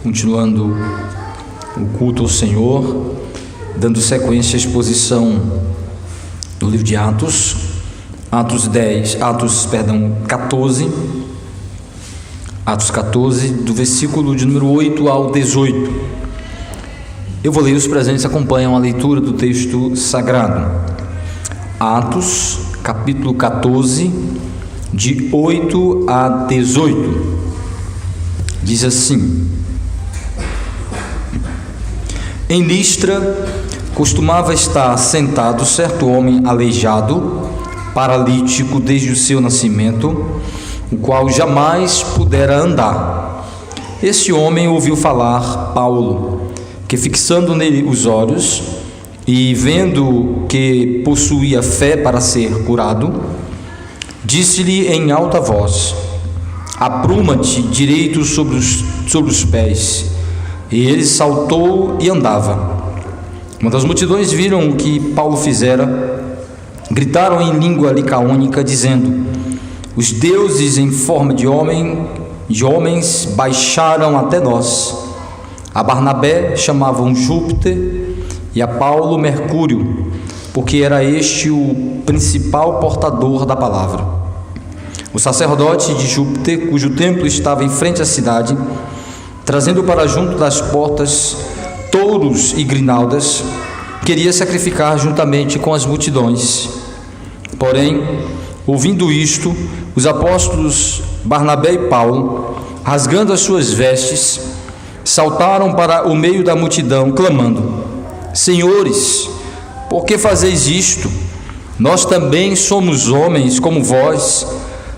continuando o culto ao Senhor, dando sequência à exposição do livro de Atos, Atos 14, do versículo de número 8 ao 18. Eu vou ler, os presentes acompanham a leitura do texto sagrado. Atos, capítulo 14, de 8 a 18. Diz assim: Em Listra costumava estar sentado certo homem aleijado, paralítico desde o seu nascimento, o qual jamais pudera andar. Esse homem ouviu falar Paulo, que fixando nele os olhos e vendo que possuía fé para ser curado, disse-lhe em alta voz: Apruma-te direito sobre os pés. E ele saltou e andava. Quando as multidões viram o que Paulo fizera, gritaram em língua licaônica, dizendo: Os deuses em forma de homens baixaram até nós. A Barnabé chamavam Júpiter e a Paulo Mercúrio, porque era este o principal portador da palavra. O sacerdote de Júpiter, cujo templo estava em frente à cidade, trazendo para junto das portas touros e grinaldas, queria sacrificar juntamente com as multidões. Porém, ouvindo isto, os apóstolos Barnabé e Paulo, rasgando as suas vestes, saltaram para o meio da multidão, clamando: Senhores, por que fazeis isto? Nós também somos homens como vós,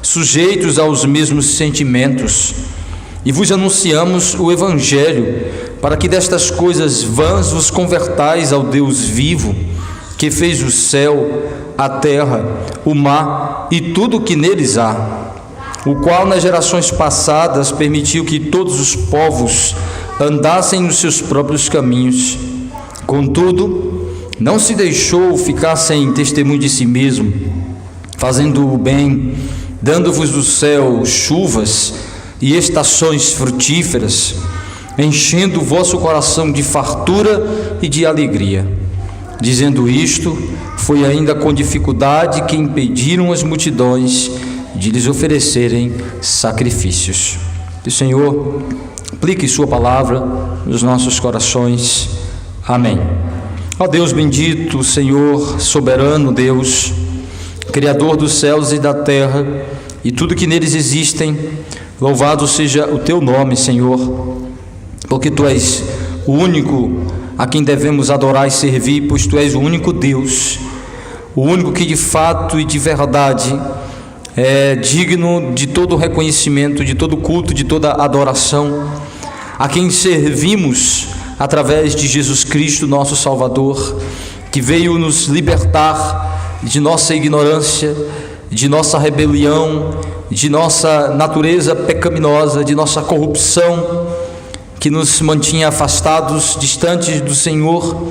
sujeitos aos mesmos sentimentos, e vos anunciamos o Evangelho, para que destas coisas vãs vos convertais ao Deus vivo, que fez o céu, a terra, o mar e tudo o que neles há, o qual nas gerações passadas permitiu que todos os povos andassem nos seus próprios caminhos. Contudo, não se deixou ficar sem testemunho de si mesmo, fazendo o bem, dando-vos do céu chuvas e estações frutíferas, enchendo o vosso coração de fartura e de alegria. Dizendo isto, foi ainda com dificuldade que impediram as multidões de lhes oferecerem sacrifícios. Que o Senhor aplique sua palavra nos nossos corações. Amém. Ó Deus bendito, Senhor soberano Deus, Criador dos céus e da terra e tudo que neles existem, louvado seja o teu nome, Senhor, porque tu és o único a quem devemos adorar e servir, pois tu és o único Deus, o único que de fato e de verdade é digno de todo reconhecimento, de todo culto, de toda adoração, a quem servimos através de Jesus Cristo, nosso Salvador, que veio nos libertar de nossa ignorância, de nossa rebelião, de nossa natureza pecaminosa, de nossa corrupção, que nos mantinha afastados, distantes do Senhor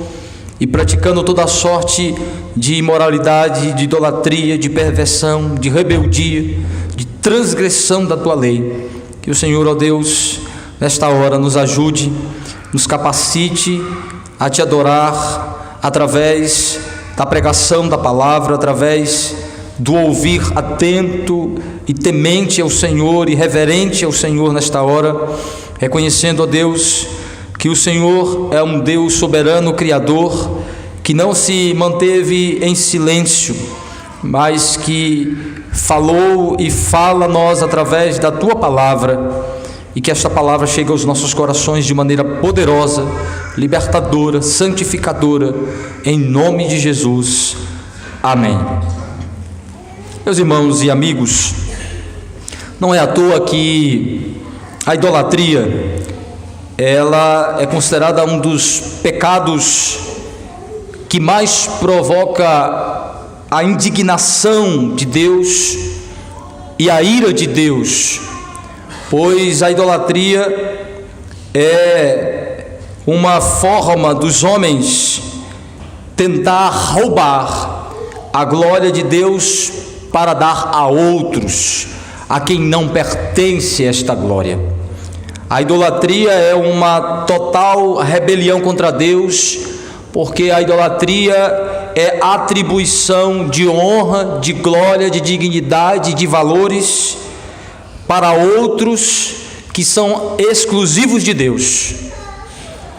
e praticando toda sorte de imoralidade, de idolatria, de perversão, de rebeldia, de transgressão da tua lei. Que o Senhor, ó Deus, nesta hora nos ajude, nos capacite a te adorar através da pregação da palavra, através do ouvir atento e temente ao Senhor e reverente ao Senhor nesta hora, reconhecendo, ó Deus, que o Senhor é um Deus soberano, Criador, que não se manteve em silêncio, mas que falou e fala a nós através da tua palavra, e que esta palavra chegue aos nossos corações de maneira poderosa, libertadora, santificadora, em nome de Jesus. Amém. Meus irmãos e amigos, não é à toa que a idolatria, ela é considerada um dos pecados que mais provoca a indignação de Deus e a ira de Deus, pois a idolatria é uma forma dos homens tentar roubar a glória de Deus para dar a outros, a quem não pertence esta glória. A idolatria é uma total rebelião contra Deus, porque a idolatria é atribuição de honra, de glória, de dignidade, de valores para outros que são exclusivos de Deus.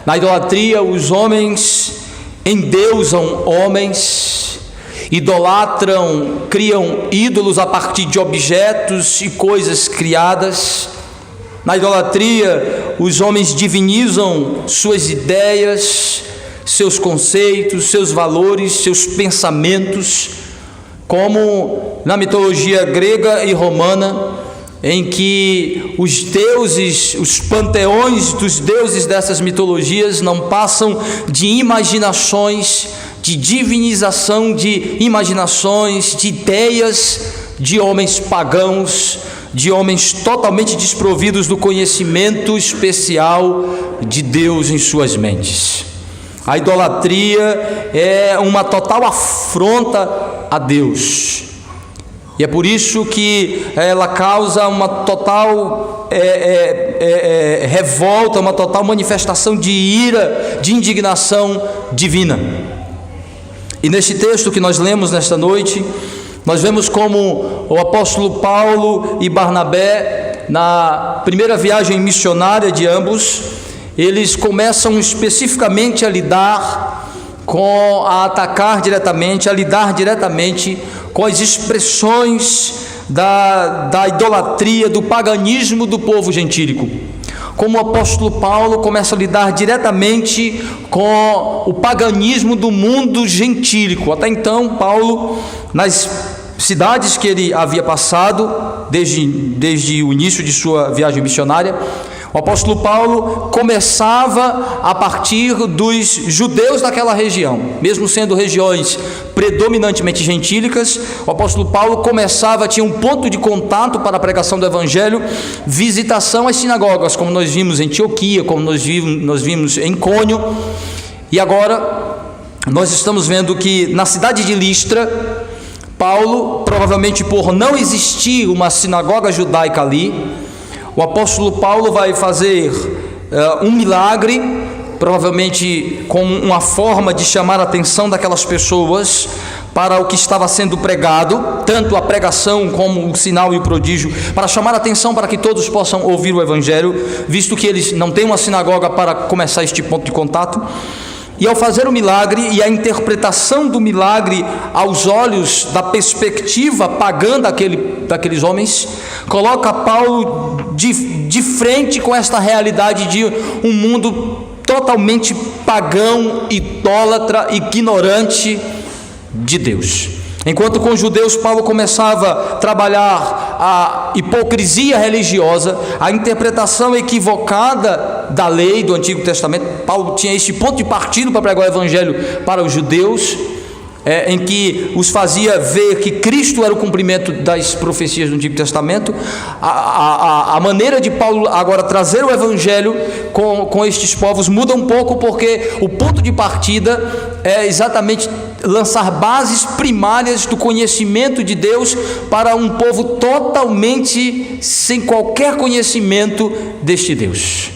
Na idolatria, os homens endeusam homens, idolatram, criam ídolos a partir de objetos e coisas criadas. Na idolatria, os homens divinizam suas ideias, seus conceitos, seus valores, seus pensamentos, como na mitologia grega e romana, em que os deuses, os panteões dos deuses dessas mitologias não passam de imaginações, de divinização de imaginações, de ideias de homens pagãos, de homens totalmente desprovidos do conhecimento especial de Deus em suas mentes. A idolatria é uma total afronta a Deus, e é por isso que ela causa uma total revolta, uma total manifestação de ira, de indignação divina. E neste texto que nós lemos nesta noite, nós vemos como o apóstolo Paulo e Barnabé, na primeira viagem missionária de ambos, eles começam especificamente a lidar com, a atacar diretamente, a lidar diretamente com as expressões da idolatria, do paganismo do povo gentílico. Como o apóstolo Paulo começa a lidar diretamente com o paganismo do mundo gentílico. Até então, Paulo, nas cidades que ele havia passado, desde o início de sua viagem missionária, o apóstolo Paulo começava a partir dos judeus daquela região, mesmo sendo regiões predominantemente gentílicas. O apóstolo Paulo tinha um ponto de contato para a pregação do evangelho, visitação às sinagogas, como nós vimos em Antioquia, como nós vimos em Icônio, e agora nós estamos vendo que na cidade de Listra, Paulo, provavelmente por não existir uma sinagoga judaica ali, o apóstolo Paulo vai fazer um milagre, provavelmente como uma forma de chamar a atenção daquelas pessoas para o que estava sendo pregado, tanto a pregação como o sinal e o prodígio, para chamar a atenção para que todos possam ouvir o evangelho, visto que eles não têm uma sinagoga para começar este ponto de contato. E ao fazer o milagre e a interpretação do milagre aos olhos da perspectiva pagã daqueles homens, coloca Paulo de frente com esta realidade de um mundo totalmente pagão, idólatra, ignorante de Deus. Enquanto com os judeus Paulo começava a trabalhar a hipocrisia religiosa, a interpretação equivocada da lei do Antigo Testamento, Paulo tinha este ponto de partida para pregar o evangelho para os judeus, em que os fazia ver que Cristo era o cumprimento das profecias do Antigo Testamento. A maneira de Paulo agora trazer o evangelho com estes povos muda um pouco, porque o ponto de partida é exatamente lançar bases primárias do conhecimento de Deus para um povo totalmente sem qualquer conhecimento deste Deus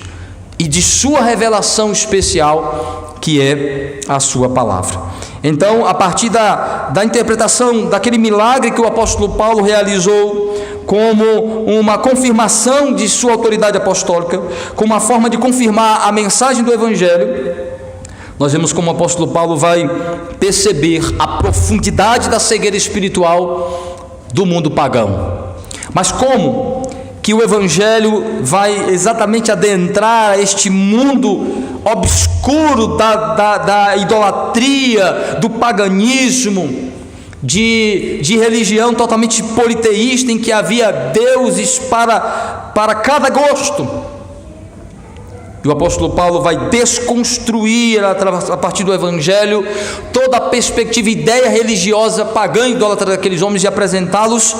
e de sua revelação especial, que é a sua palavra. Então, a partir da interpretação daquele milagre que o apóstolo Paulo realizou como uma confirmação de sua autoridade apostólica, como uma forma de confirmar a mensagem do evangelho, nós vemos como o apóstolo Paulo vai perceber a profundidade da cegueira espiritual do mundo pagão. Mas como que o evangelho vai exatamente adentrar este mundo obscuro da idolatria, do paganismo, de religião totalmente politeísta, em que havia deuses para cada gosto? E o apóstolo Paulo vai desconstruir, a partir do evangelho, toda a perspectiva, ideia religiosa pagã e idólatra daqueles homens, e apresentá-los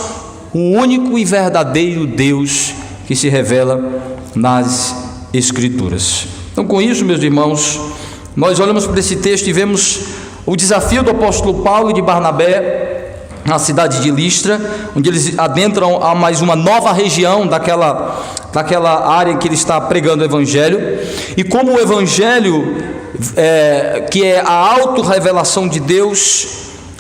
o único e verdadeiro Deus que se revela nas Escrituras. Então, com isso, meus irmãos, nós olhamos para esse texto e vemos o desafio do apóstolo Paulo e de Barnabé na cidade de Listra, onde eles adentram a mais uma nova região daquela naquela área em que ele está pregando o Evangelho, e como o Evangelho, que é a autorrevelação de Deus,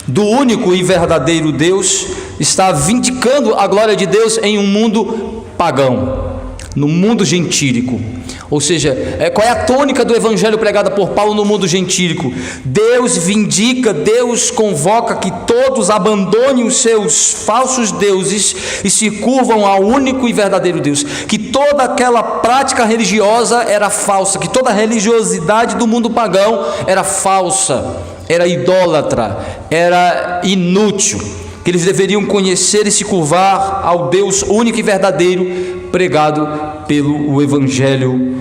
do único e verdadeiro Deus, está vindicando a glória de Deus em um mundo pagão, no mundo gentílico. Ou seja, qual é a tônica do evangelho pregada por Paulo no mundo gentílico? Deus vindica, Deus convoca que todos abandonem os seus falsos deuses e se curvam ao único e verdadeiro Deus, que toda aquela prática religiosa era falsa, que toda a religiosidade do mundo pagão era falsa, era idólatra, era inútil, que eles deveriam conhecer e se curvar ao Deus único e verdadeiro pregado pelo Evangelho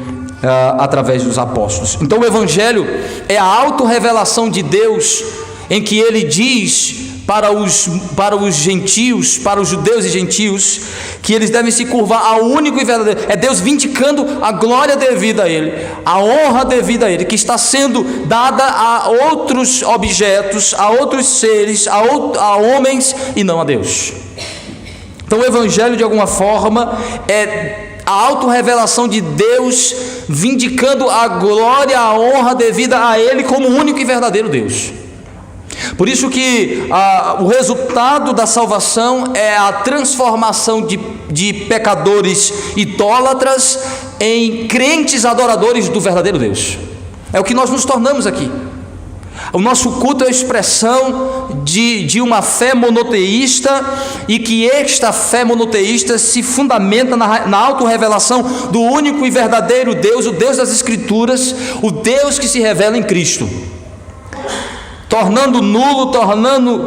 através dos apóstolos. Então o Evangelho é a autorrevelação de Deus, em que ele diz para os gentios, para os judeus e gentios, que eles devem se curvar ao único e verdadeiro. É Deus vindicando a glória devida a ele, a honra devida a ele, que está sendo dada a outros objetos, a outros seres, a homens e não a Deus. Então o Evangelho, de alguma forma, é a autorrevelação de Deus vindicando a glória, a honra devida a ele como único e verdadeiro Deus. Por isso que o resultado da salvação é a transformação de pecadores idólatras em crentes adoradores do verdadeiro Deus. É o que nós nos tornamos aqui. O nosso culto é a expressão de uma fé monoteísta, e que esta fé monoteísta se fundamenta na autorrevelação do único e verdadeiro Deus, o Deus das Escrituras, o Deus que se revela em Cristo, tornando nulo,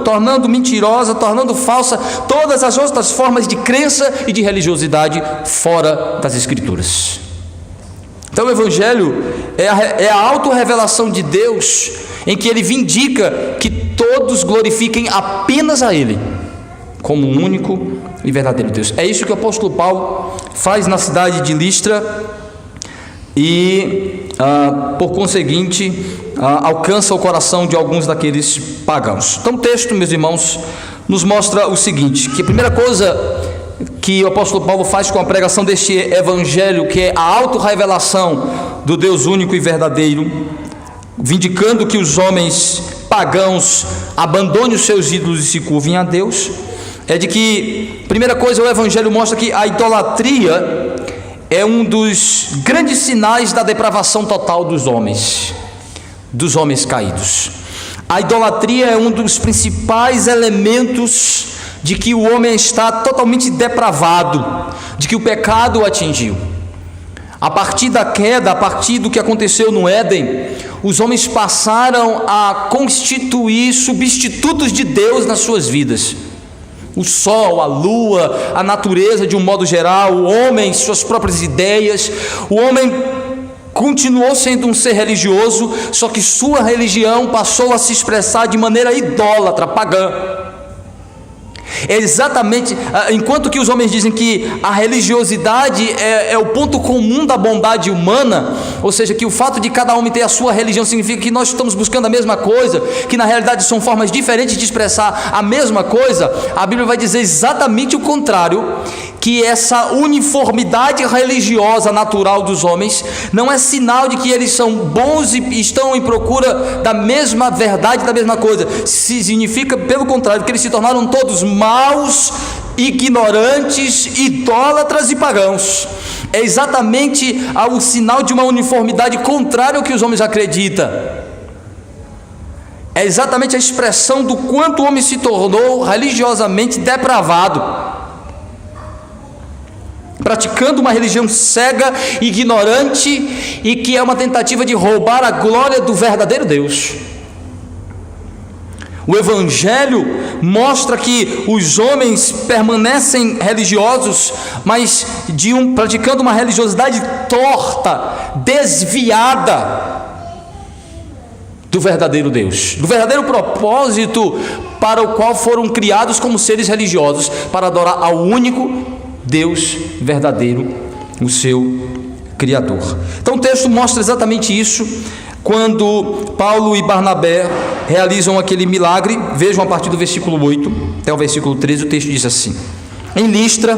tornando mentirosa, tornando falsa todas as outras formas de crença e de religiosidade fora das Escrituras. Então o Evangelho é a autorrevelação de Deus, em que ele vindica que todos glorifiquem apenas a ele como o único e verdadeiro Deus. É isso que o apóstolo Paulo faz na cidade de Listra e, por conseguinte, alcança o coração de alguns daqueles pagãos. Então o texto, meus irmãos, nos mostra o seguinte, que a primeira coisa que o apóstolo Paulo faz com a pregação deste evangelho, que é a autorrevelação do Deus único e verdadeiro, vindicando que os homens pagãos abandonem os seus ídolos e se curvem a Deus, é de que, primeira coisa, o evangelho mostra que a idolatria é um dos grandes sinais da depravação total dos homens caídos. A idolatria é um dos principais elementos de que o homem está totalmente depravado, de que o pecado o atingiu. A partir da queda, a partir do que aconteceu no Éden, os homens passaram a constituir substitutos de Deus nas suas vidas. O sol, a lua, a natureza de um modo geral, o homem, suas próprias ideias. O homem continuou sendo um ser religioso, só que sua religião passou a se expressar de maneira idólatra, pagã. Exatamente, enquanto que os homens dizem que a religiosidade é o ponto comum da bondade humana, ou seja, que o fato de cada homem ter a sua religião significa que nós estamos buscando a mesma coisa, que na realidade são formas diferentes de expressar a mesma coisa, a Bíblia vai dizer exatamente o contrário, que essa uniformidade religiosa natural dos homens não é sinal de que eles são bons e estão em procura da mesma verdade, da mesma coisa. Significa, pelo contrário, que eles se tornaram todos maus, ignorantes, idólatras e pagãos. É exatamente o sinal de uma uniformidade contrária ao que os homens acreditam. É exatamente a expressão do quanto o homem se tornou religiosamente depravado, praticando uma religião cega, ignorante, e que é uma tentativa de roubar a glória do verdadeiro Deus. O Evangelho mostra que os homens permanecem religiosos, mas praticando uma religiosidade torta, desviada do verdadeiro Deus, do verdadeiro propósito para o qual foram criados como seres religiosos, para adorar ao único Deus verdadeiro, o seu Criador. Então o texto mostra exatamente isso, quando Paulo e Barnabé realizam aquele milagre. Vejam a partir do versículo 8 até o versículo 13, o texto diz assim: em Listra,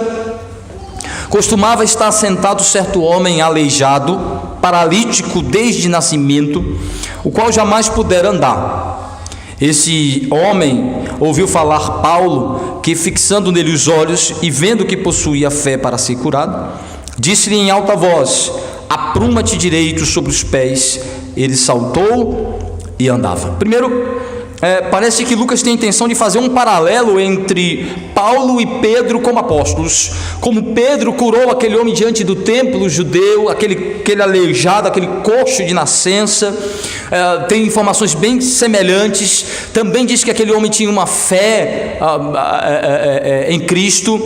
costumava estar sentado certo homem aleijado, paralítico desde nascimento, o qual jamais pudera andar. Esse homem ouviu falar Paulo, que fixando nele os olhos e vendo que possuía fé para ser curado, disse-lhe em alta voz: apruma-te direito sobre os pés. Ele saltou e andava. Primeiro, parece que Lucas tem a intenção de fazer um paralelo entre Paulo e Pedro como apóstolos. Como Pedro curou aquele homem diante do templo judeu, aquele aleijado, aquele coxo de nascença, tem informações bem semelhantes. Também diz que aquele homem tinha uma fé em Cristo.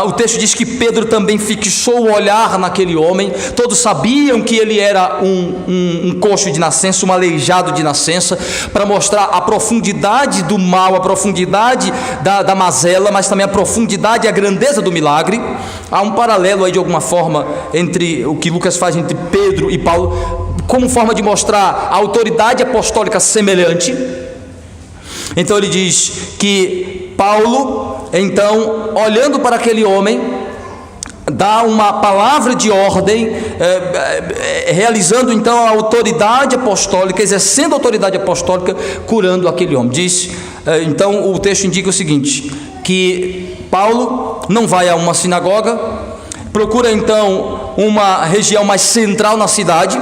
O texto diz que Pedro também fixou o olhar naquele homem. Todos sabiam que ele era um coxo de nascença, um aleijado de nascença, para mostrar a profundidade do mal, a profundidade da mazela, mas também a profundidade e a grandeza do milagre. Há um paralelo aí de alguma forma entre o que Lucas faz entre Pedro e Paulo, como forma de mostrar a autoridade apostólica semelhante. Então ele diz que Paulo, então, olhando para aquele homem, dá uma palavra de ordem, realizando então a autoridade apostólica, exercendo a autoridade apostólica, curando aquele homem. Então o texto indica o seguinte, que Paulo não vai a uma sinagoga, procura então uma região mais central na cidade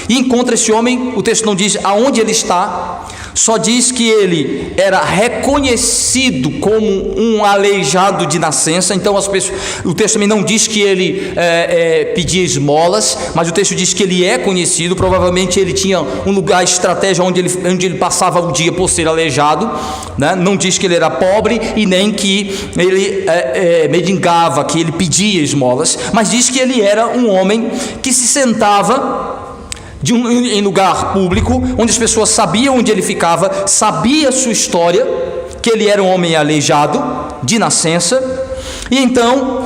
e encontra esse homem. O texto não diz aonde ele está, só diz que ele era reconhecido como um aleijado de nascença. Então o texto também não diz que ele pedia esmolas, mas o texto diz que ele é conhecido. Provavelmente ele tinha um lugar estratégico onde ele passava o dia por ser aleijado, né? Não diz que ele era pobre e nem que ele mendigava, que ele pedia esmolas, mas diz que ele era um homem que se sentava em lugar público, onde as pessoas sabiam onde ele ficava, sabia sua história, que ele era um homem aleijado de nascença. E então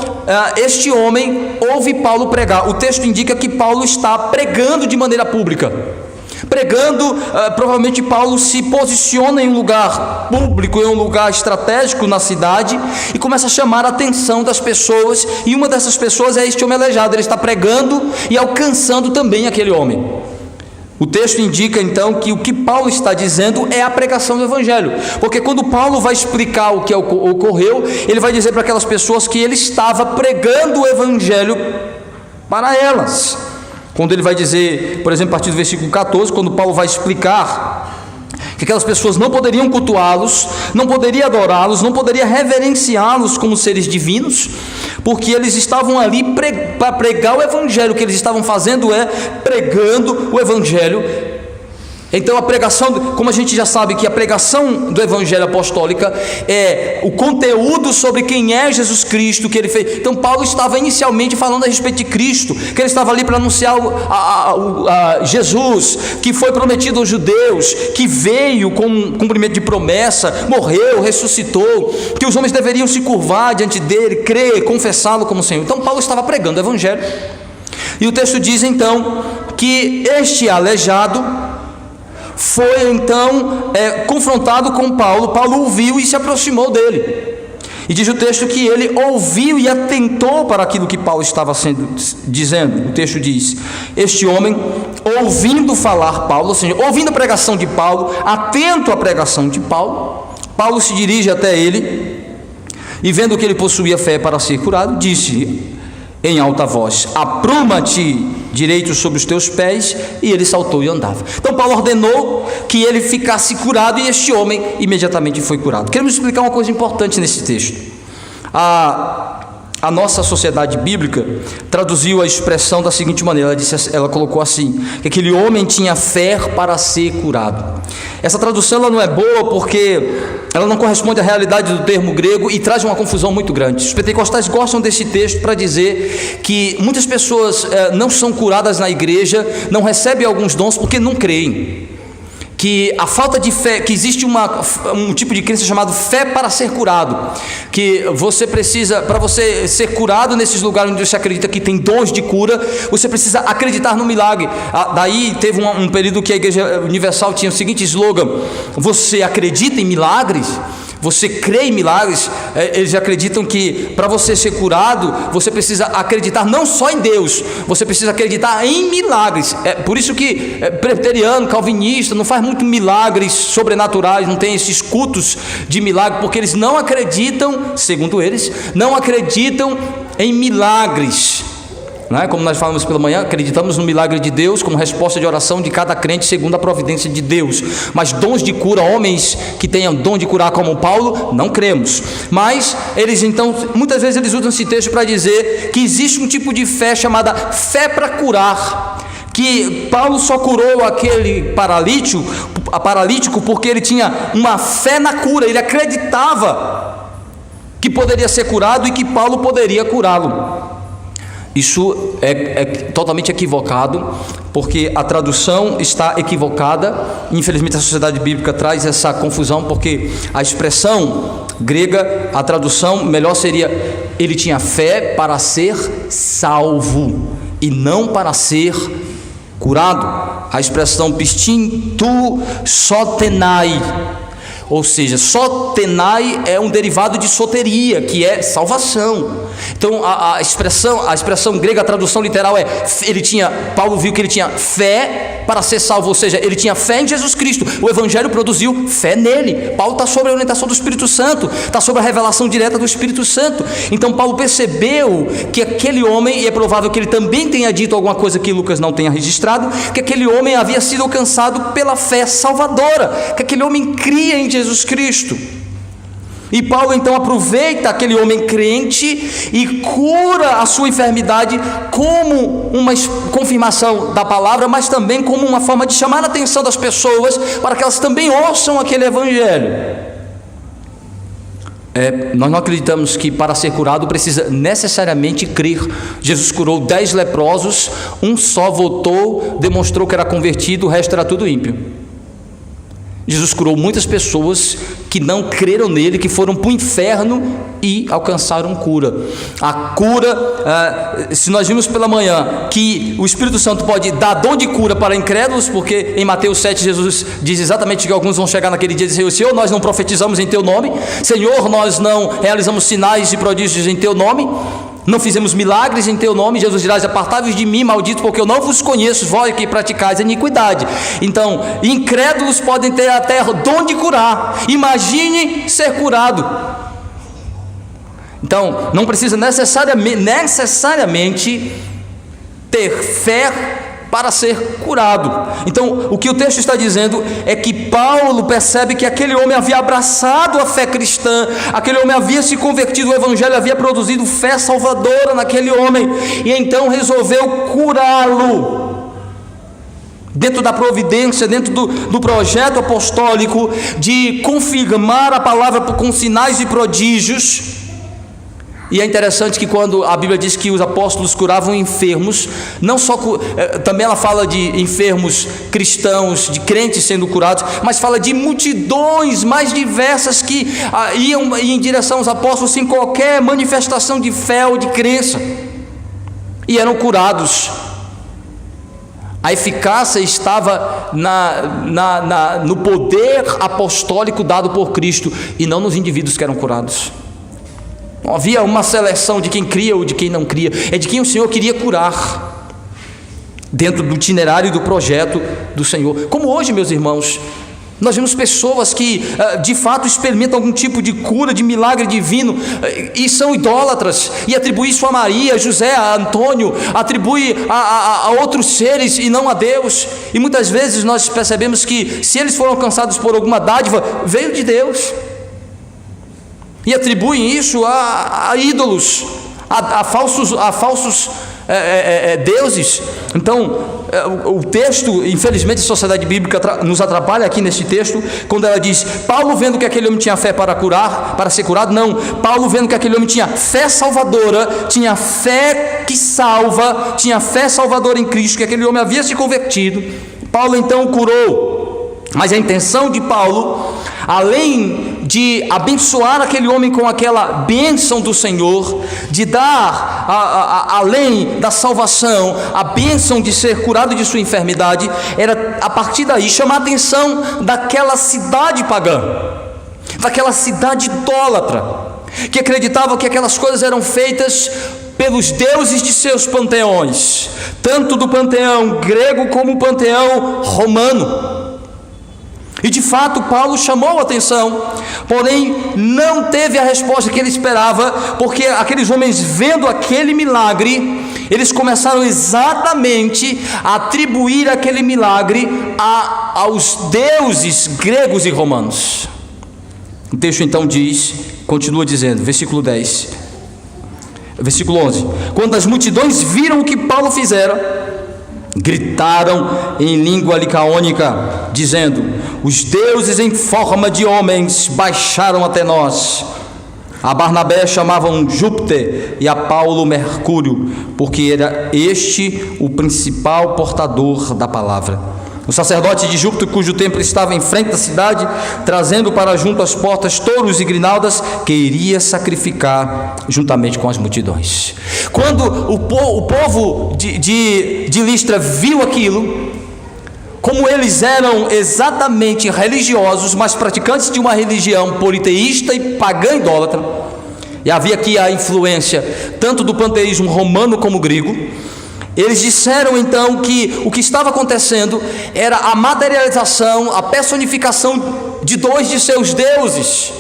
este homem ouve Paulo pregar. O texto indica que Paulo está pregando de maneira pública, provavelmente Paulo se posiciona em um lugar público, em um lugar estratégico na cidade, e começa a chamar a atenção das pessoas, e uma dessas pessoas é este homem aleijado. Ele está pregando e alcançando também aquele homem. O texto indica então que o que Paulo está dizendo é a pregação do evangelho, porque quando Paulo vai explicar o que ocorreu, ele vai dizer para aquelas pessoas que ele estava pregando o evangelho para elas. Quando ele vai dizer, por exemplo, a partir do versículo 14, quando Paulo vai explicar que aquelas pessoas não poderiam cultuá-los, não poderiam adorá-los, não poderiam reverenciá-los como seres divinos, porque eles estavam ali para pregar o evangelho. O que eles estavam fazendo é pregando o evangelho. Então a pregação, como a gente já sabe que a pregação do evangelho apostólica é o conteúdo sobre quem é Jesus Cristo, que ele fez. Então Paulo estava inicialmente falando a respeito de Cristo, que ele estava ali para anunciar a Jesus, que foi prometido aos judeus, que veio com um cumprimento de promessa, morreu, ressuscitou, que os homens deveriam se curvar diante dele, crer, confessá-lo como Senhor. Então Paulo estava pregando o evangelho. E o texto diz então que este aleijado foi então confrontado com Paulo. Paulo ouviu e se aproximou dele, e diz o texto que ele ouviu e atentou para aquilo que Paulo estava dizendo. O texto diz: este homem, ouvindo falar Paulo, ou seja, ouvindo a pregação de Paulo, atento à pregação de Paulo, Paulo se dirige até ele e, vendo que ele possuía fé para ser curado, disse em alta voz: apruma-te direito sobre os teus pés. E ele saltou e andava. Então Paulo ordenou que ele ficasse curado, e este homem imediatamente foi curado. Queremos explicar uma coisa importante nesse texto. A nossa sociedade bíblica traduziu a expressão da seguinte maneira: ela colocou assim, que aquele homem tinha fé para ser curado. Essa tradução ela não é boa, porque ela não corresponde à realidade do termo grego e traz uma confusão muito grande. Os pentecostais gostam desse texto para dizer que muitas pessoas não são curadas na igreja, não recebem alguns dons porque não creem. Que a falta de fé, que existe um tipo de crença chamado fé para ser curado, que você precisa, para você ser curado nesses lugares onde você acredita que tem dons de cura, você precisa acreditar no milagre. Daí teve um período que a Igreja Universal tinha o seguinte slogan: você acredita em milagres? você crê em milagres, eles acreditam que para você ser curado, você precisa acreditar não só em Deus, você precisa acreditar em milagres. É por isso que presbiteriano, calvinista, não faz muito milagres sobrenaturais, não tem esses cultos de milagre, porque eles não acreditam, segundo eles, não acreditam em milagres. Não é? Como nós falamos pela manhã, acreditamos no milagre de Deus como resposta de oração de cada crente segundo a providência de Deus, mas dons de cura, homens que tenham dom de curar como Paulo, não cremos. Mas eles então, muitas vezes eles usam esse texto para dizer que existe um tipo de fé chamada fé para curar, que Paulo só curou aquele paralítico porque ele tinha uma fé na cura, ele acreditava que poderia ser curado e que Paulo poderia curá-lo. Isso é totalmente equivocado, porque a tradução está equivocada. Infelizmente a sociedade bíblica traz essa confusão, porque a expressão grega, a tradução melhor seria: ele tinha fé para ser salvo e não para ser curado. A expressão pistin tu sotenai, ou seja, sotenai é um derivado de soteria, que é salvação. Então a expressão grega, a tradução literal é: Paulo viu que ele tinha fé para ser salvo, ou seja, ele tinha fé em Jesus Cristo. O Evangelho produziu fé nele. Paulo está sob a orientação do Espírito Santo, está sob a revelação direta do Espírito Santo. Então Paulo percebeu que aquele homem, e é provável que ele também tenha dito alguma coisa que Lucas não tenha registrado, que aquele homem havia sido alcançado pela fé salvadora, que aquele homem cria em Jesus Cristo. E Paulo então aproveita aquele homem crente e cura a sua enfermidade como uma confirmação da palavra, mas também como uma forma de chamar a atenção das pessoas para que elas também ouçam aquele evangelho. Nós não acreditamos que para ser curado precisa necessariamente crer. Jesus curou 10 leprosos, um só voltou, demonstrou que era convertido, o resto era tudo ímpio. Jesus curou muitas pessoas que não creram nele, que foram para o inferno e alcançaram cura. A cura, se nós vimos pela manhã que o Espírito Santo pode dar dom de cura para incrédulos, porque em Mateus 7 Jesus diz exatamente que alguns vão chegar naquele dia e dizer: Senhor, nós não profetizamos em teu nome, Senhor, nós não realizamos sinais e prodígios em teu nome, não fizemos milagres em teu nome. Jesus dirá: apartai-vos de mim, maldito, porque eu não vos conheço, vós que praticais a iniquidade. Então, incrédulos podem ter até dom de curar, imagine ser curado. Então, não precisa necessariamente ter fé para ser curado. Então, o que o texto está dizendo é que Paulo percebe que aquele homem havia abraçado a fé cristã, aquele homem havia se convertido, o evangelho havia produzido fé salvadora naquele homem, e então resolveu curá-lo, dentro da providência, dentro do projeto apostólico de confirmar a palavra com sinais e prodígios. E é interessante que quando a Bíblia diz que os apóstolos curavam enfermos, não só também ela fala de enfermos cristãos, de crentes sendo curados, mas fala de multidões mais diversas que iam em direção aos apóstolos sem qualquer manifestação de fé ou de crença, e eram curados. A eficácia estava no poder apostólico dado por Cristo, e não nos indivíduos que eram curados. Não havia uma seleção de quem cria ou de quem não cria, é de quem o Senhor queria curar, dentro do itinerário e do projeto do Senhor. Como hoje, meus irmãos, nós vemos pessoas que de fato experimentam algum tipo de cura, de milagre divino, e são idólatras, e atribuem isso a Maria, a José, a Antônio, atribui a outros seres e não a Deus. E muitas vezes nós percebemos que se eles foram alcançados por alguma dádiva, veio de Deus, e atribuem isso a ídolos, a falsos deuses. Então o texto, infelizmente a sociedade bíblica nos atrapalha aqui neste texto, quando ela diz: Paulo vendo que aquele homem tinha fé para ser curado. Não, Paulo vendo que aquele homem tinha fé salvadora, tinha fé que salva, tinha fé salvadora em Cristo, que aquele homem havia se convertido, Paulo então o curou. Mas a intenção de Paulo, além de abençoar aquele homem com aquela bênção do Senhor, de dar, além da salvação, a bênção de ser curado de sua enfermidade, era a partir daí chamar a atenção daquela cidade pagã, daquela cidade idólatra, que acreditavam que aquelas coisas eram feitas pelos deuses de seus panteões, tanto do panteão grego como o panteão romano. E de fato Paulo chamou a atenção, porém não teve a resposta que ele esperava, porque aqueles homens, vendo aquele milagre, eles começaram exatamente a atribuir aquele milagre aos deuses gregos e romanos. O texto então diz, continua dizendo, versículo 10, versículo 11: quando as multidões viram o que Paulo fizera, gritaram em língua licaônica, dizendo: os deuses em forma de homens baixaram até nós. A Barnabé chamavam Júpiter e a Paulo Mercúrio, porque era este o principal portador da palavra. O sacerdote de Júpiter, cujo templo estava em frente da cidade, trazendo para junto às portas touros e grinaldas, que iria sacrificar juntamente com as multidões. Quando o povo de Listra viu aquilo, como eles eram exatamente religiosos, mas praticantes de uma religião politeísta e pagã idólatra, e havia aqui a influência tanto do panteísmo romano como grego, eles disseram então que o que estava acontecendo era a materialização, a personificação de dois de seus deuses.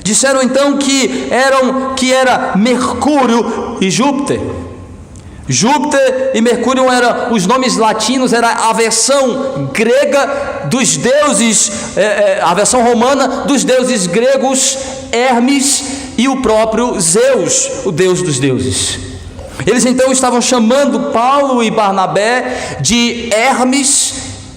Disseram então que era Mercúrio e Júpiter. Júpiter e Mercúrio eram os nomes latinos, era a versão grega dos deuses, a versão romana dos deuses gregos, Hermes e o próprio Zeus, o deus dos deuses. Eles então estavam chamando Paulo e Barnabé de Hermes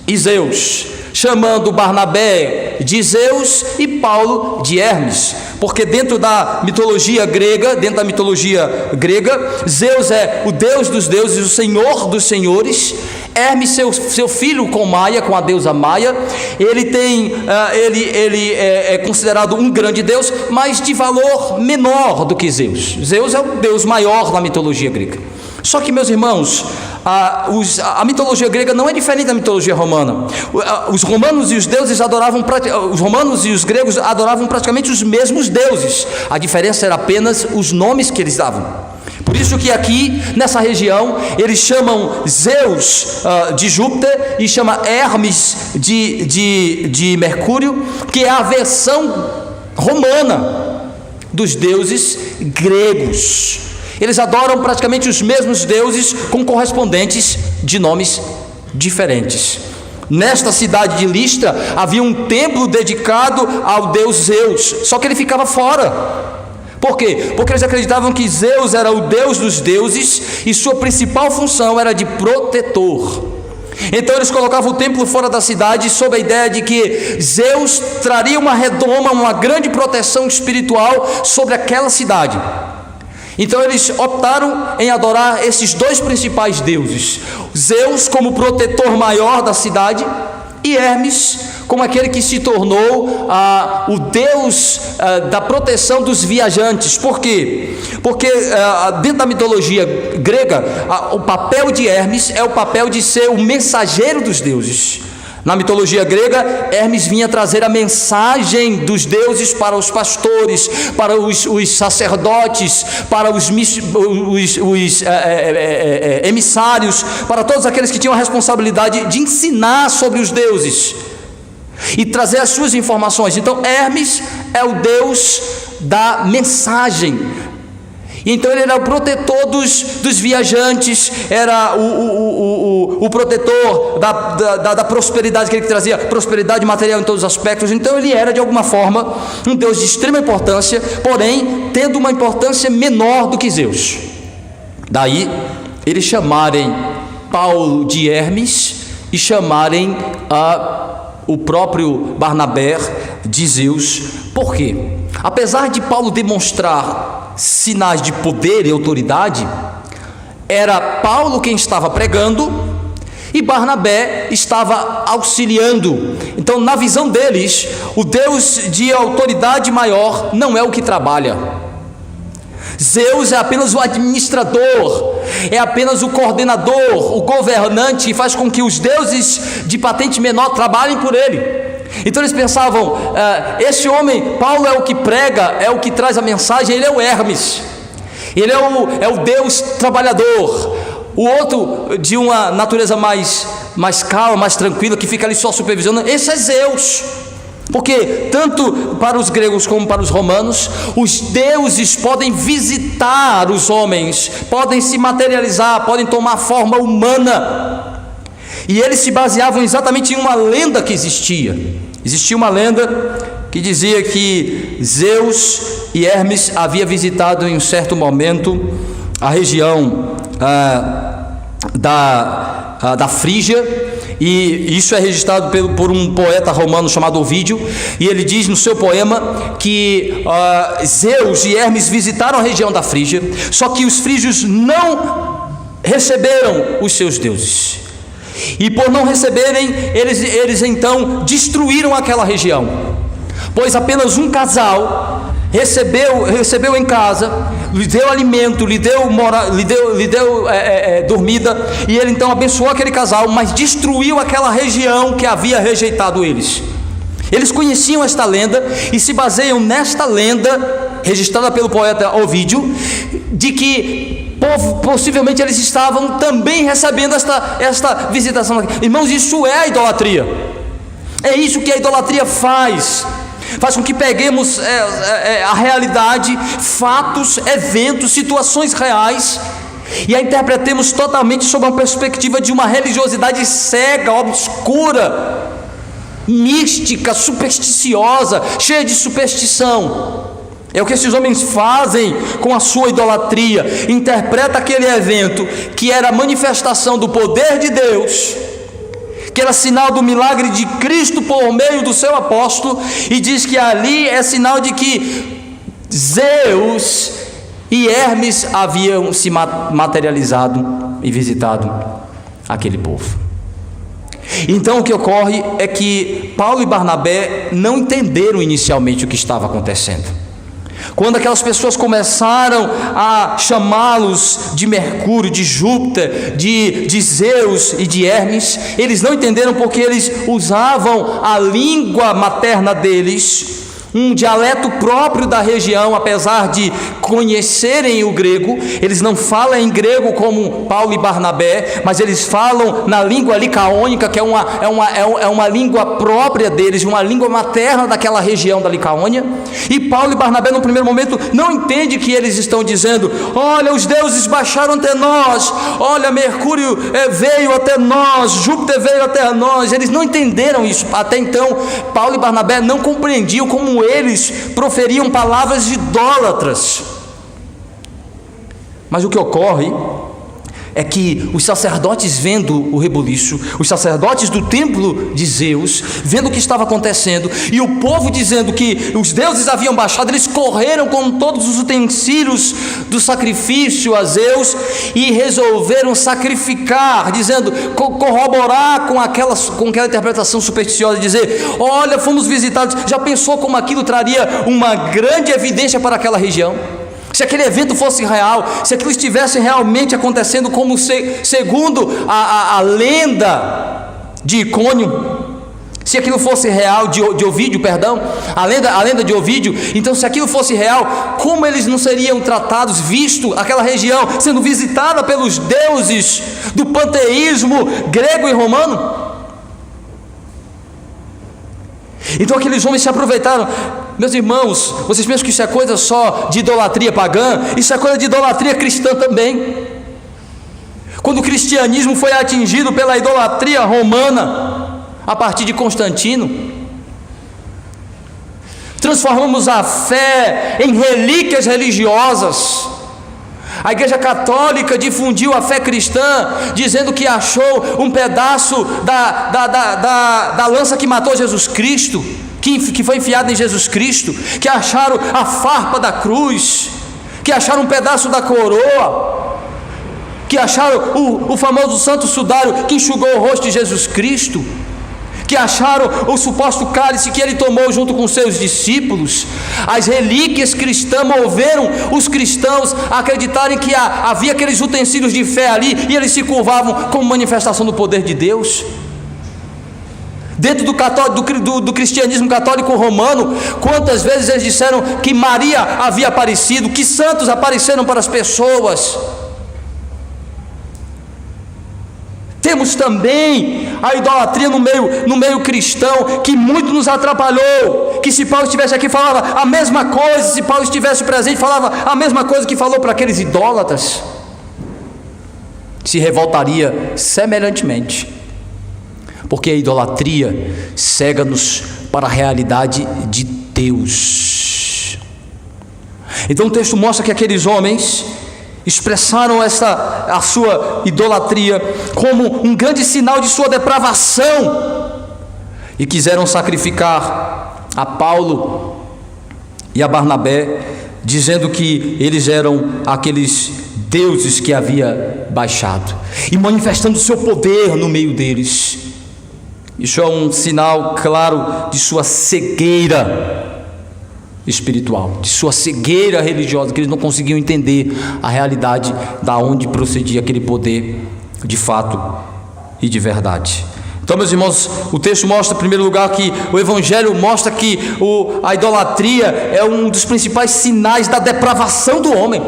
e Zeus, chamando Barnabé de Zeus e Paulo de Hermes, porque dentro da mitologia grega, Zeus é o deus dos deuses, o senhor dos senhores. Hermes, seu filho com Maia, com a deusa Maia, ele é considerado um grande deus, mas de valor menor do que Zeus. Zeus é o deus maior na mitologia grega. Só que, meus irmãos, a mitologia grega não é diferente da mitologia romana. Os romanos e os deuses os romanos e os gregos adoravam praticamente os mesmos deuses. A diferença era apenas os nomes que eles davam. Por isso que aqui, nessa região, eles chamam Zeus de Júpiter e chama Hermes de Mercúrio, que é a versão romana dos deuses gregos. Eles adoram praticamente os mesmos deuses, com correspondentes de nomes diferentes. Nesta cidade de Listra havia um templo dedicado ao deus Zeus, só que ele ficava fora. Por quê? Porque eles acreditavam que Zeus era o deus dos deuses e sua principal função era de protetor. Então eles colocavam o templo fora da cidade, sob a ideia de que Zeus traria uma redoma, uma grande proteção espiritual sobre aquela cidade. Então eles optaram em adorar esses dois principais deuses: Zeus como protetor maior da cidade e Hermes como aquele que se tornou o deus da proteção dos viajantes. Por quê? Porque dentro da mitologia grega, o papel de Hermes é o papel de ser o mensageiro dos deuses. Na mitologia grega, Hermes vinha trazer a mensagem dos deuses para os pastores, para os sacerdotes, para os emissários, para todos aqueles que tinham a responsabilidade de ensinar sobre os deuses e trazer as suas informações. Então Hermes é o deus da mensagem. Então ele era o protetor dos viajantes, era o protetor da prosperidade, que ele trazia prosperidade material em todos os aspectos. Então ele era de alguma forma um deus de extrema importância, porém tendo uma importância menor do que Zeus. Daí eles chamarem Paulo de Hermes e chamarem o próprio Barnabé de Zeus. Por quê? Apesar de Paulo demonstrar sinais de poder e autoridade, era Paulo quem estava pregando e Barnabé estava auxiliando. Então, na visão deles, o Deus de autoridade maior não é o que trabalha. Zeus é apenas o administrador, é apenas o coordenador, o governante, que faz com que os deuses de patente menor trabalhem por ele. Então eles pensavam, esse homem, Paulo é o que prega, é o que traz a mensagem, ele é o Hermes, ele é o Deus trabalhador. O outro, de uma natureza mais calma, mais tranquila, que fica ali só supervisionando, esse é Zeus. Porque tanto para os gregos como para os romanos, os deuses podem visitar os homens, podem se materializar, podem tomar forma humana. E eles se baseavam exatamente em uma lenda que existia. Existia uma lenda que dizia que Zeus e Hermes havia visitado em um certo momento a região da Frígia, e isso é registrado por um poeta romano chamado Ovídio, e ele diz no seu poema que Zeus e Hermes visitaram a região da Frígia, só que os frígios não receberam os seus deuses, e por não receberem, eles então destruíram aquela região, pois apenas um casal recebeu em casa, lhe deu alimento, lhe deu dormida, e ele então abençoou aquele casal, mas destruiu aquela região que havia rejeitado eles. Eles conheciam esta lenda e se baseiam nesta lenda registrada pelo poeta Ovídio, de que possivelmente eles estavam também recebendo esta visitação. Irmãos, isso é a idolatria. É isso que a idolatria faz com que peguemos a realidade, fatos, eventos, situações reais, e a interpretemos totalmente sob uma perspectiva de uma religiosidade cega, obscura, mística, supersticiosa, cheia de superstição. É o que esses homens fazem com a sua idolatria. Interpreta aquele evento que era a manifestação do poder de Deus, que era sinal do milagre de Cristo por meio do seu apóstolo, e diz que ali é sinal de que Zeus e Hermes haviam se materializado e visitado aquele povo. Então o que ocorre é que Paulo e Barnabé não entenderam inicialmente o que estava acontecendo. Quando aquelas pessoas começaram a chamá-los de Mercúrio, de Júpiter, de Zeus e de Hermes, eles não entenderam, porque eles usavam a língua materna deles, um dialeto próprio da região. Apesar de conhecerem o grego, eles não falam em grego como Paulo e Barnabé, mas eles falam na língua licaônica, que é uma língua própria deles, uma língua materna daquela região da Licaônia. E Paulo e Barnabé, no primeiro momento, não entendem que eles estão dizendo: olha, os deuses baixaram até nós, olha, Mercúrio veio até nós, Júpiter veio até nós. Eles não entenderam isso. Até então, Paulo e Barnabé não compreendiam como eles proferiam palavras idólatras. Mas o que ocorre é que os sacerdotes, vendo o rebuliço, os sacerdotes do templo de Zeus, vendo o que estava acontecendo, e o povo dizendo que os deuses haviam baixado, eles correram com todos os utensílios do sacrifício a Zeus e resolveram sacrificar, dizendo, corroborar com aquela interpretação supersticiosa, dizer: olha, fomos visitados. Já pensou como aquilo traria uma grande evidência para aquela região? Se aquele evento fosse real, se aquilo estivesse realmente acontecendo como segundo a lenda de Icônio, se aquilo fosse real, de Ovídio, perdão, a lenda de Ovídio, então se aquilo fosse real, como eles não seriam tratados, visto aquela região sendo visitada pelos deuses do panteísmo grego e romano? Então aqueles homens se aproveitaram. Meus irmãos, vocês pensam que isso é coisa só de idolatria pagã? Isso é coisa de idolatria cristã também. Quando o cristianismo foi atingido pela idolatria romana, a partir de Constantino, transformamos a fé em relíquias religiosas. A Igreja Católica difundiu a fé cristã, dizendo que achou um pedaço da lança que matou Jesus Cristo, que foi enfiada em Jesus Cristo, que acharam a farpa da cruz, que acharam um pedaço da coroa, que acharam o famoso santo sudário que enxugou o rosto de Jesus Cristo, que acharam o suposto cálice que ele tomou junto com seus discípulos. As relíquias cristãs moveram os cristãos a acreditarem que havia aqueles utensílios de fé ali, e eles se curvavam como manifestação do poder de Deus. Dentro do cristianismo católico romano, quantas vezes eles disseram que Maria havia aparecido, que santos apareceram para as pessoas. Temos também a idolatria no meio cristão, que muito nos atrapalhou, que se Paulo estivesse aqui falava a mesma coisa, se Paulo estivesse presente falava a mesma coisa que falou para aqueles idólatras, se revoltaria semelhantemente, porque a idolatria cega-nos para a realidade de Deus. Então o texto mostra que aqueles homens expressaram a sua idolatria como um grande sinal de sua depravação e quiseram sacrificar a Paulo e a Barnabé, dizendo que eles eram aqueles deuses que havia baixado e manifestando seu poder no meio deles. Isso é um sinal claro de sua cegueira espiritual, de sua cegueira religiosa, que eles não conseguiam entender a realidade da onde procedia aquele poder de fato e de verdade. Então, meus irmãos, o texto mostra, em primeiro lugar, que o Evangelho mostra que a idolatria é um dos principais sinais da depravação do homem.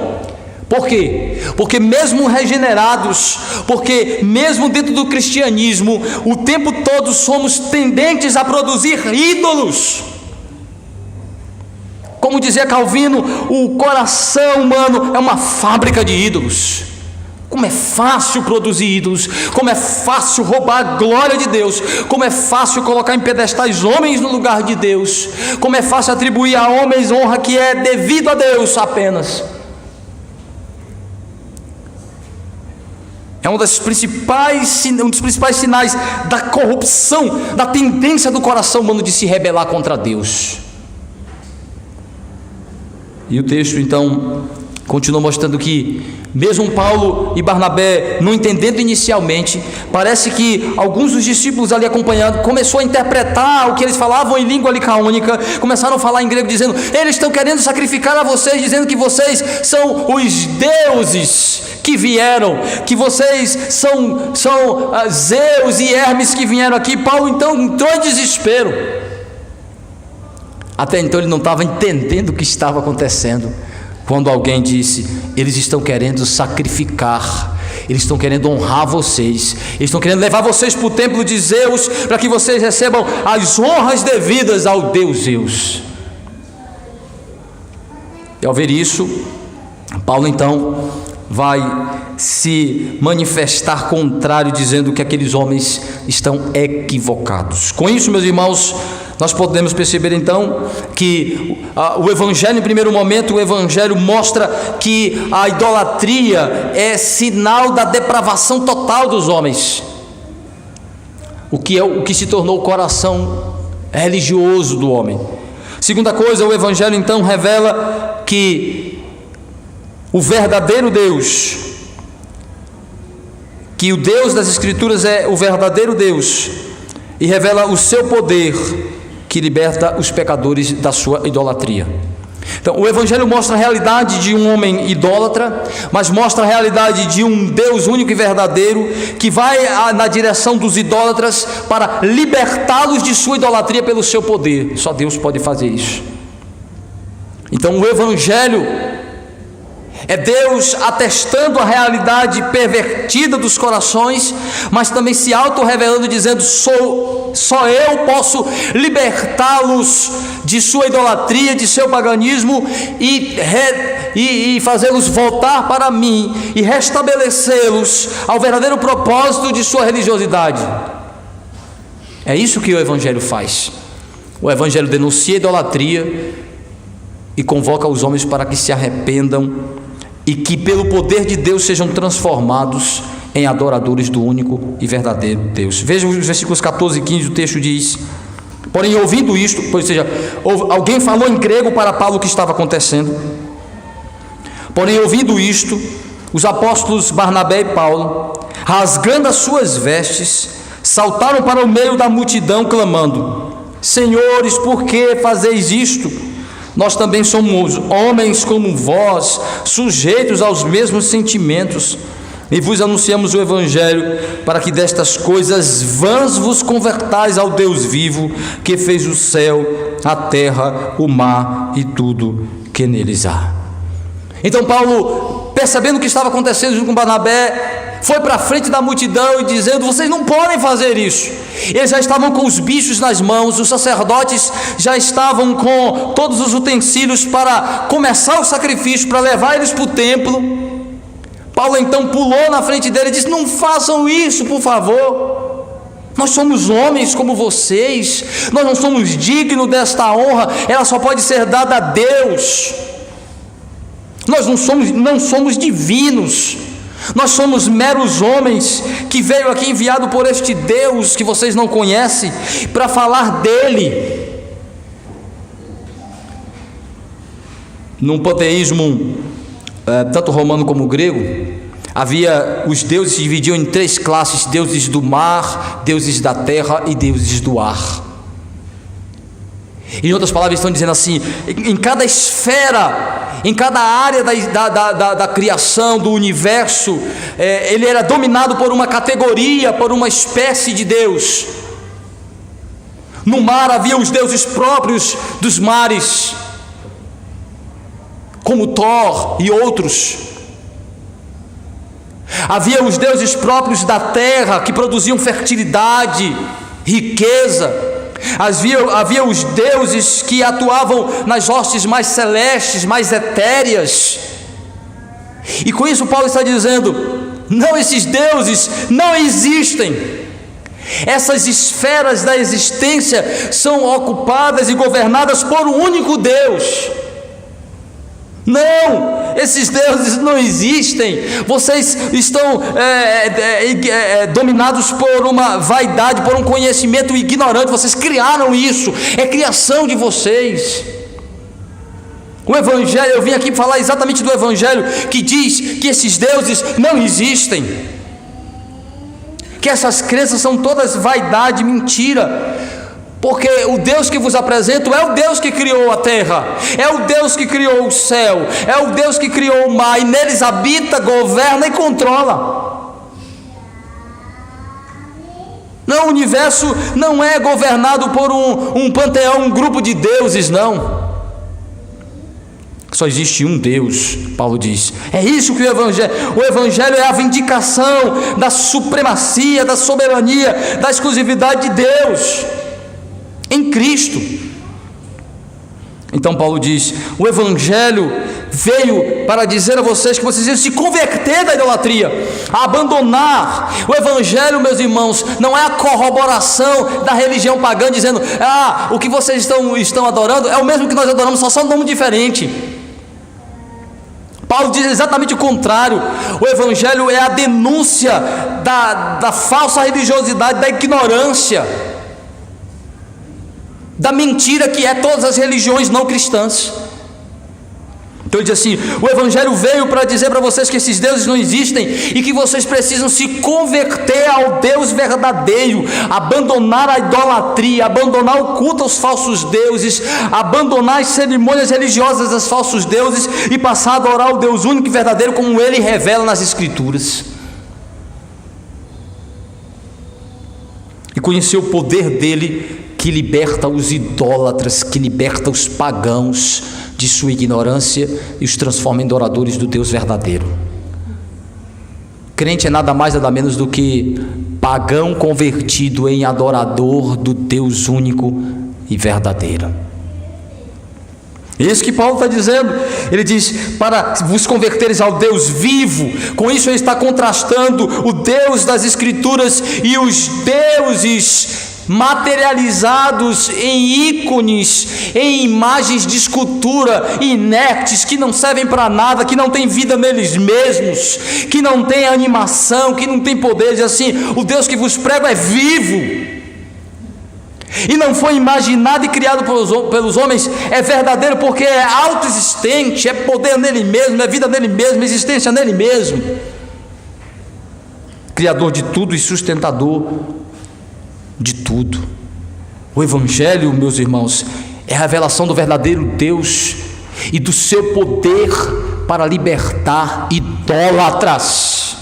Por quê? Porque mesmo regenerados, porque mesmo dentro do cristianismo, o tempo todo somos tendentes a produzir ídolos. Como dizia Calvino, o coração humano é uma fábrica de ídolos. Como é fácil produzir ídolos, como é fácil roubar a glória de Deus, como é fácil colocar em pedestais homens no lugar de Deus, como é fácil atribuir a homens honra que é devido a Deus apenas. É um dos principais sinais da corrupção, da tendência do coração humano de se rebelar contra Deus. E o texto então continua mostrando que mesmo Paulo e Barnabé não entendendo inicialmente, parece que alguns dos discípulos ali acompanhando começou a interpretar o que eles falavam em língua licaônica, começaram a falar em grego dizendo: eles estão querendo sacrificar a vocês, dizendo que vocês são os deuses que vieram, que vocês são Zeus e Hermes que vieram aqui. Paulo então entrou em desespero. Até então ele não estava entendendo o que estava acontecendo, quando alguém disse: eles estão querendo sacrificar, eles estão querendo honrar vocês, eles estão querendo levar vocês para o templo de Zeus, para que vocês recebam as honras devidas ao Deus Zeus. E ao ver isso, Paulo então vai se manifestar contrário, dizendo que aqueles homens estão equivocados. Com isso, meus irmãos, nós podemos perceber então que o Evangelho, em primeiro momento, o Evangelho mostra que a idolatria é sinal da depravação total dos homens, o que se tornou o coração religioso do homem. Segunda coisa, o Evangelho então revela que o verdadeiro Deus, que o Deus das Escrituras é o verdadeiro Deus, e revela o seu poder que liberta os pecadores da sua idolatria. Então, o Evangelho mostra a realidade de um homem idólatra, mas mostra a realidade de um Deus único e verdadeiro, que vai na direção dos idólatras para libertá-los de sua idolatria pelo seu poder. Só Deus pode fazer isso. Então, o Evangelho é Deus atestando a realidade pervertida dos corações, mas também se auto-revelando, dizendo: só eu posso libertá-los de sua idolatria, de seu paganismo, e fazê-los voltar para mim, e restabelecê-los ao verdadeiro propósito de sua religiosidade. É isso que o Evangelho faz. O Evangelho denuncia a idolatria e convoca os homens para que se arrependam e que pelo poder de Deus sejam transformados em adoradores do único e verdadeiro Deus. Veja os versículos 14 e 15, o texto diz: porém, ouvindo isto, ou seja, alguém falou em grego para Paulo o que estava acontecendo. Porém, ouvindo isto, os apóstolos Barnabé e Paulo, rasgando as suas vestes, saltaram para o meio da multidão, clamando: senhores, por que fazeis isto? Nós também somos homens como vós, sujeitos aos mesmos sentimentos. E vos anunciamos o Evangelho, para que destas coisas vãs vos convertais ao Deus vivo, que fez o céu, a terra, o mar e tudo que neles há. Então Paulo, percebendo o que estava acontecendo junto com Barnabé, foi para a frente da multidão e dizendo: vocês não podem fazer isso. Eles já estavam com os bichos nas mãos, os sacerdotes já estavam com todos os utensílios para começar o sacrifício, para levar eles para o templo. Paulo então pulou na frente dele e disse: não façam isso, por favor. Nós somos homens como vocês, nós não somos dignos desta honra, ela só pode ser dada a Deus. Nós não somos divinos, nós somos meros homens que veio aqui enviado por este Deus que vocês não conhecem, para falar dele. Num panteísmo tanto romano como grego, havia os deuses se dividiam em 3 classes: deuses do mar, deuses da terra e deuses do ar. Em outras palavras, estão dizendo assim: em cada esfera, em cada área da criação, do universo, ele era dominado por uma categoria, por uma espécie de Deus. No mar havia os deuses próprios dos mares, como Thor e outros. Havia os deuses próprios da terra, que produziam fertilidade, riqueza. Havia os deuses que atuavam nas hostes mais celestes, mais etéreas. E com isso Paulo está dizendo: não, esses deuses não existem. Essas esferas da existência são ocupadas e governadas por um único Deus. Não, esses deuses não existem. Vocês estão dominados por uma vaidade, por um conhecimento ignorante. Vocês criaram isso, é criação de vocês. O Evangelho, eu vim aqui falar exatamente do Evangelho, que diz que esses deuses não existem, que essas crenças são todas vaidade, mentira. Porque o Deus que vos apresento é o Deus que criou a terra, é o Deus que criou o céu, é o Deus que criou o mar, e neles habita, governa e controla. Não, o universo não é governado por um panteão, um grupo de deuses, não. Só existe um Deus, Paulo diz. É isso que o Evangelho é a vindicação da supremacia, da soberania, da exclusividade de Deus em Cristo. Então Paulo diz: o Evangelho veio para dizer a vocês que vocês iam se converter da idolatria, a abandonar. O Evangelho, meus irmãos, não é a corroboração da religião pagã, dizendo: o que vocês estão adorando é o mesmo que nós adoramos, só um nome diferente. Paulo diz exatamente o contrário. O Evangelho é a denúncia da falsa religiosidade, da ignorância, da mentira que é todas as religiões não cristãs. Então ele diz assim: o Evangelho veio para dizer para vocês que esses deuses não existem e que vocês precisam se converter ao Deus verdadeiro, abandonar a idolatria, abandonar o culto aos falsos deuses, abandonar as cerimônias religiosas dos falsos deuses e passar a adorar o Deus único e verdadeiro como ele revela nas Escrituras. E conhecer o poder dele, que liberta os idólatras, que liberta os pagãos de sua ignorância e os transforma em adoradores do Deus verdadeiro. Crente é nada mais nada menos do que pagão convertido em adorador do Deus único e verdadeiro. É isso que Paulo está dizendo. Ele diz: para vos converteres ao Deus vivo. Com isso ele está contrastando o Deus das Escrituras e os deuses materializados em ícones, em imagens de escultura inertes, que não servem para nada, que não tem vida neles mesmos, que não tem animação, que não tem poder. Diz assim: o Deus que vos prego é vivo, e não foi imaginado e criado pelos homens, é verdadeiro, porque é autoexistente, é poder nele mesmo, é vida nele mesmo, existência nele mesmo, criador de tudo e sustentador de tudo. O Evangelho, meus irmãos, é a revelação do verdadeiro Deus e do seu poder para libertar idólatras.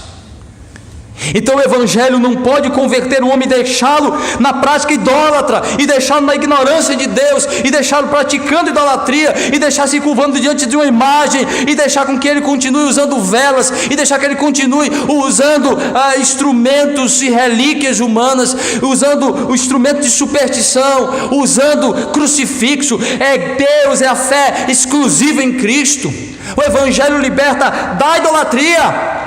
Então o evangelho não pode converter o homem e deixá-lo na prática idólatra, e deixá-lo na ignorância de Deus, e deixá-lo praticando idolatria, e deixar se curvando diante de uma imagem, e deixar com que ele continue usando velas, e deixar que ele continue usando instrumentos e relíquias humanas, usando o instrumento de superstição, usando crucifixo. É Deus, é a fé exclusiva em Cristo. O evangelho liberta da idolatria.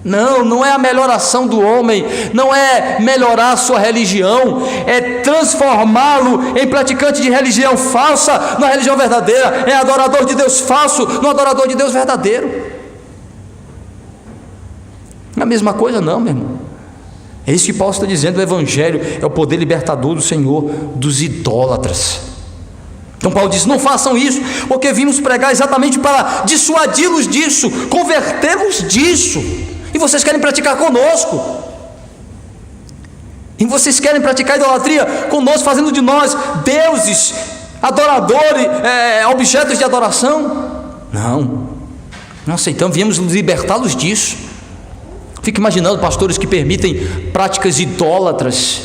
Não é a melhoração do homem, não é melhorar a sua religião, é transformá-lo em praticante de religião falsa na religião verdadeira, é adorador de Deus falso no adorador de Deus verdadeiro. Não é a mesma coisa não, meu irmão. É isso que Paulo está dizendo, o evangelho é o poder libertador do Senhor dos idólatras. Então Paulo diz, não façam isso, porque vimos pregar exatamente para dissuadi-los disso, convertê-los disso. E vocês querem praticar conosco, e vocês querem praticar idolatria conosco, fazendo de nós deuses, adoradores, objetos de adoração. Não aceitamos, viemos libertá-los disso. Fico imaginando pastores que permitem práticas idólatras,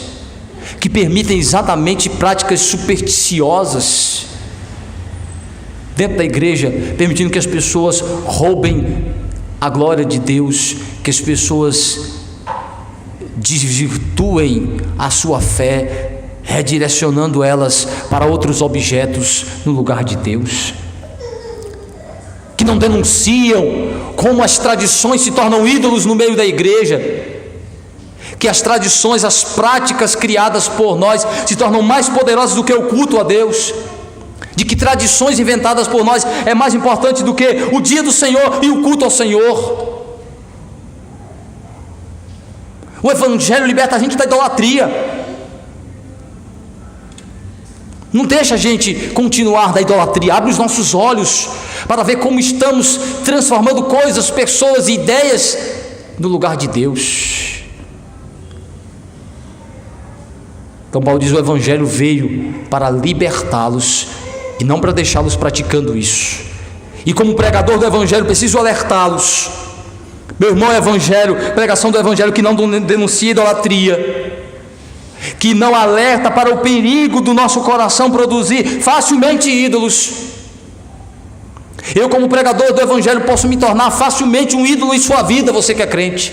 que permitem exatamente práticas supersticiosas dentro da igreja, permitindo que as pessoas roubem a glória de Deus, que as pessoas desvirtuem a sua fé, redirecionando elas para outros objetos no lugar de Deus, que não denunciam como as tradições se tornam ídolos no meio da igreja, que as tradições, as práticas criadas por nós se tornam mais poderosas do que o culto a Deus, de que tradições inventadas por nós é mais importante do que o dia do Senhor e o culto ao Senhor. O evangelho liberta a gente da idolatria. Não deixa a gente continuar da idolatria, abre os nossos olhos para ver como estamos transformando coisas, pessoas e ideias no lugar de Deus. Então Paulo diz, o evangelho veio para libertá-los e não para deixá-los praticando isso. E como pregador do evangelho, preciso alertá-los. Meu irmão, evangelho, pregação do evangelho que não denuncia idolatria, que não alerta para o perigo do nosso coração produzir facilmente ídolos. Eu, como pregador do evangelho, posso me tornar facilmente um ídolo em sua vida, você que é crente.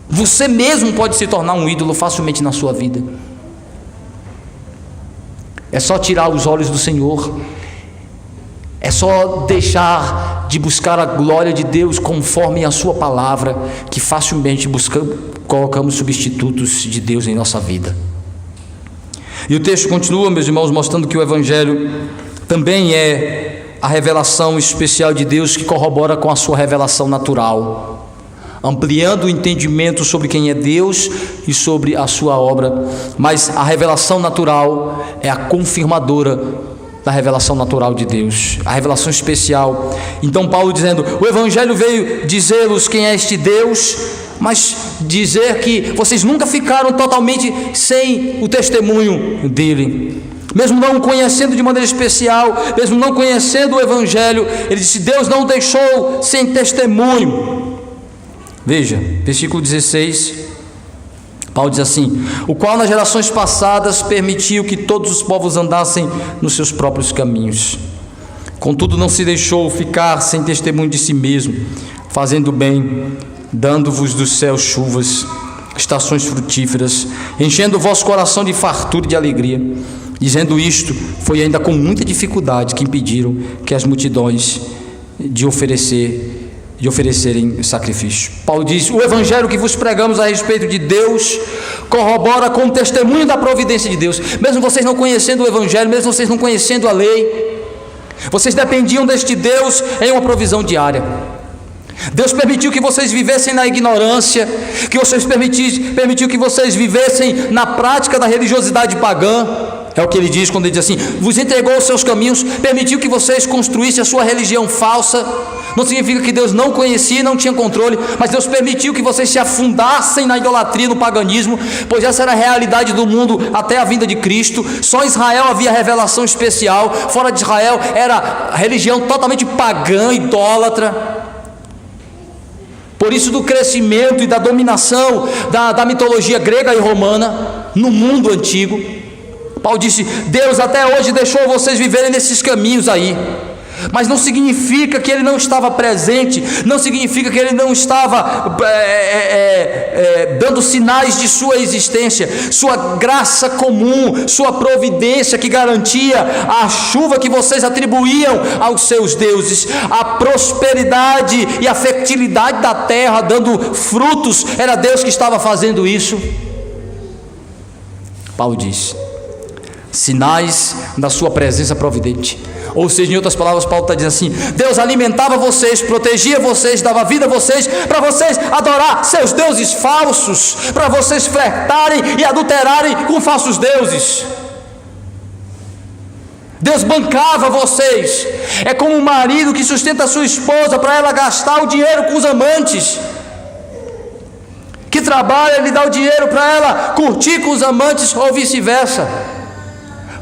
Você mesmo pode se tornar um ídolo facilmente na sua vida. É só tirar os olhos do Senhor, é só deixar de buscar a glória de Deus conforme a sua palavra, que facilmente colocamos substitutos de Deus em nossa vida. E o texto continua, meus irmãos, mostrando que o evangelho também é a revelação especial de Deus, que corrobora com a sua revelação natural, ampliando o entendimento sobre quem é Deus e sobre a sua obra. Mas a revelação natural é a confirmadora da revelação natural de Deus, a revelação especial. Então Paulo dizendo, o evangelho veio dizer-vos quem é este Deus, mas dizer que vocês nunca ficaram totalmente sem o testemunho dele, mesmo não o conhecendo de maneira especial, mesmo não conhecendo o evangelho. Ele disse, Deus não o deixou sem testemunho. Veja, versículo 16, Paulo diz assim, o qual nas gerações passadas permitiu que todos os povos andassem nos seus próprios caminhos, contudo não se deixou ficar sem testemunho de si mesmo, fazendo bem, dando-vos dos céus chuvas, estações frutíferas, enchendo o vosso coração de fartura e de alegria. Dizendo isto, foi ainda com muita dificuldade que impediram que as multidões de oferecerem sacrifício. Paulo diz, o evangelho que vos pregamos a respeito de Deus corrobora com o testemunho da providência de Deus. Mesmo vocês não conhecendo o evangelho, mesmo vocês não conhecendo a lei, vocês dependiam deste Deus em uma provisão diária. Deus permitiu que vocês vivessem na ignorância, que vocês permitiu que vocês vivessem na prática da religiosidade pagã. É o que ele diz quando ele diz assim, vos entregou os seus caminhos, permitiu que vocês construíssem a sua religião falsa, Não significa que Deus não conhecia e não tinha controle, mas Deus permitiu que vocês se afundassem na idolatria, no paganismo, pois essa era a realidade do mundo até a vinda de Cristo. Só em Israel havia revelação especial, fora de Israel era religião totalmente pagã, idólatra. Por isso do crescimento e da dominação da mitologia grega e romana no mundo antigo. Paulo disse: Deus até hoje deixou vocês viverem nesses caminhos aí, mas não significa que Ele não estava presente, não significa que Ele não estava dando sinais de sua existência, sua graça comum, sua providência que garantia a chuva que vocês atribuíam aos seus deuses, a prosperidade e a fertilidade da terra dando frutos, era Deus que estava fazendo isso. Paulo diz: sinais da sua presença providente. Ou seja, em outras palavras, Paulo está dizendo assim: Deus alimentava vocês, protegia vocês, dava vida a vocês, para vocês adorar seus deuses falsos, para vocês flertarem e adulterarem com falsos deuses. Deus bancava vocês. É como um marido que sustenta a sua esposa para ela gastar o dinheiro com os amantes, que trabalha, ele dá o dinheiro para ela curtir com os amantes, ou vice-versa.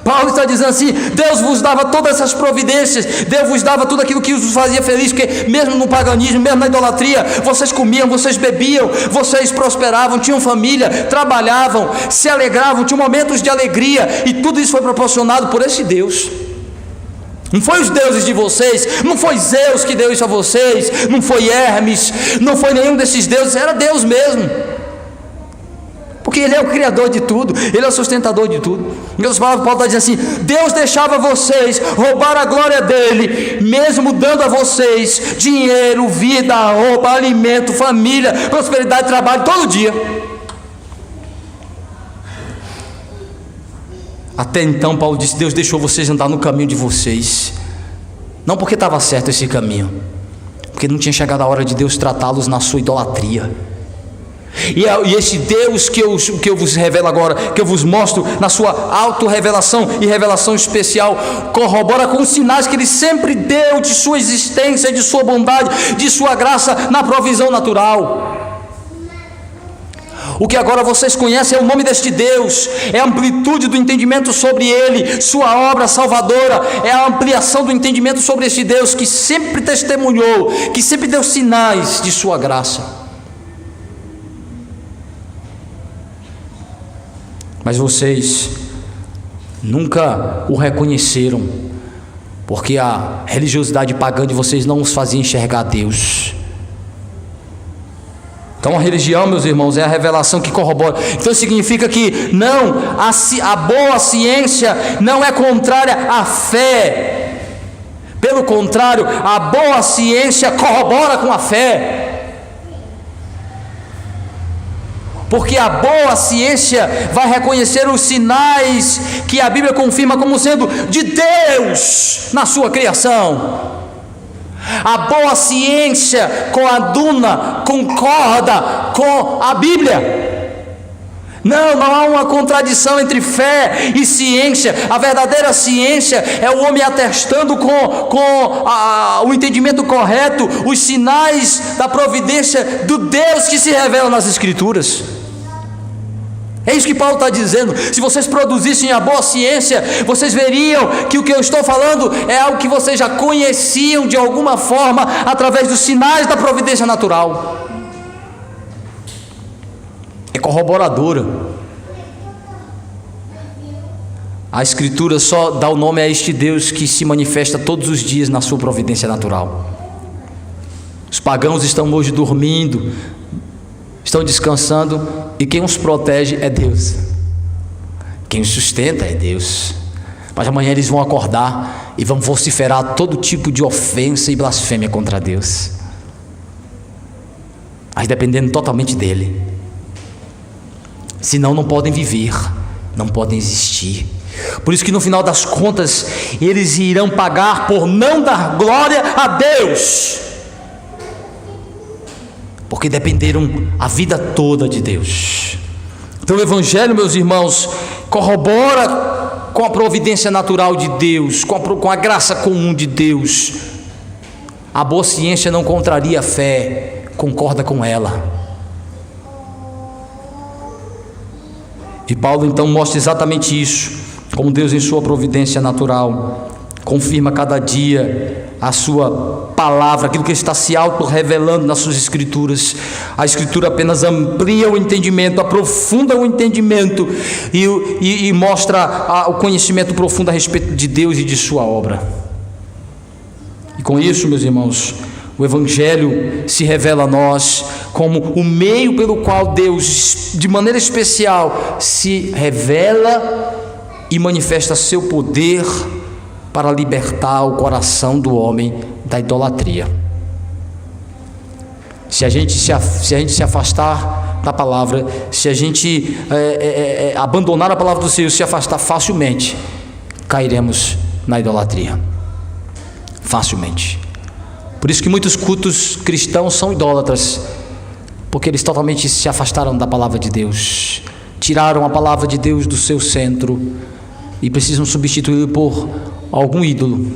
Paulo está dizendo assim: Deus vos dava todas essas providências, Deus vos dava tudo aquilo que os fazia feliz, porque mesmo no paganismo, mesmo na idolatria, vocês comiam, vocês bebiam, vocês prosperavam, tinham família, trabalhavam, se alegravam, tinham momentos de alegria, e tudo isso foi proporcionado por esse Deus. Não foi os deuses de vocês, não foi Zeus que deu isso a vocês, não foi Hermes, não foi nenhum desses deuses, era Deus mesmo. Porque Ele é o Criador de tudo, Ele é o sustentador de tudo. Em outras palavras, Paulo está dizendo assim: Deus deixava vocês roubar a glória dEle, mesmo dando a vocês dinheiro, vida, roupa, alimento, família, prosperidade, trabalho, todo dia. Até então, Paulo disse: Deus deixou vocês andar no caminho de vocês, não porque estava certo esse caminho, porque não tinha chegado a hora de Deus tratá-los na sua idolatria. E esse Deus que eu vos revelo agora, que eu vos mostro na sua auto-revelação e revelação especial, corrobora com os sinais que Ele sempre deu de sua existência, de sua bondade, de sua graça na provisão natural. O que agora vocês conhecem é o nome deste Deus, é a amplitude do entendimento sobre Ele, sua obra salvadora, é a ampliação do entendimento sobre este Deus que sempre testemunhou, que sempre deu sinais de sua graça. Mas vocês nunca o reconheceram, porque a religiosidade pagã de vocês não os fazia enxergar Deus. Então a religião, meus irmãos, é a revelação que corrobora. Então significa que não, a boa ciência não é contrária à fé. Pelo contrário, a boa ciência corrobora com a fé. Porque a boa ciência vai reconhecer os sinais que a Bíblia confirma como sendo de Deus na sua criação. A boa ciência coaduna, concorda com a Bíblia. Não há uma contradição entre fé e ciência. A verdadeira ciência é o homem atestando com o entendimento correto os sinais da providência do Deus que se revela nas Escrituras. É isso que Paulo está dizendo. Se vocês produzissem a boa ciência, vocês veriam que o que eu estou falando é algo que vocês já conheciam de alguma forma através dos sinais da providência natural. É corroboradora. A Escritura só dá o nome a este Deus que se manifesta todos os dias na sua providência natural. Os pagãos estão hoje dormindo, estão descansando, e quem os protege é Deus, quem os sustenta é Deus. Mas amanhã eles vão acordar e vão vociferar todo tipo de ofensa e blasfêmia contra Deus, mas dependendo totalmente dEle. Senão não podem viver, não podem existir. Por isso que no final das contas eles irão pagar por não dar glória a Deus, porque dependeram a vida toda de Deus. Então o Evangelho, meus irmãos, corrobora com a providência natural de Deus, com a graça comum de Deus. A boa ciência não contraria a fé, concorda com ela. E Paulo então mostra exatamente isso, como Deus em sua providência natural confirma cada dia a sua palavra, aquilo que está se auto-revelando nas suas escrituras. A escritura apenas amplia o entendimento, aprofunda o entendimento e mostra o conhecimento profundo a respeito de Deus e de sua obra. E com isso, meus irmãos, o Evangelho se revela a nós como o meio pelo qual Deus, de maneira especial, se revela e manifesta seu poder para libertar o coração do homem da idolatria. Se a gente se afastar da palavra, se a gente abandonar a palavra do Senhor, se afastar, facilmente cairemos na idolatria. Facilmente. Por isso que muitos cultos cristãos são idólatras, porque eles totalmente se afastaram da palavra de Deus, tiraram a palavra de Deus do seu centro e precisam substituí-lo por algum ídolo.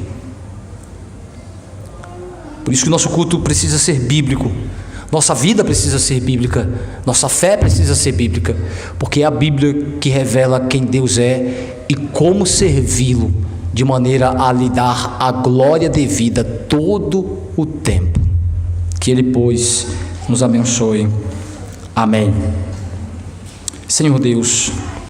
Por isso que o nosso culto precisa ser bíblico, nossa vida precisa ser bíblica, nossa fé precisa ser bíblica, porque é a Bíblia que revela quem Deus é e como servi-lo, de maneira a lhe dar a glória devida todo o tempo. Que Ele, pois, nos abençoe. Amém. Senhor Deus,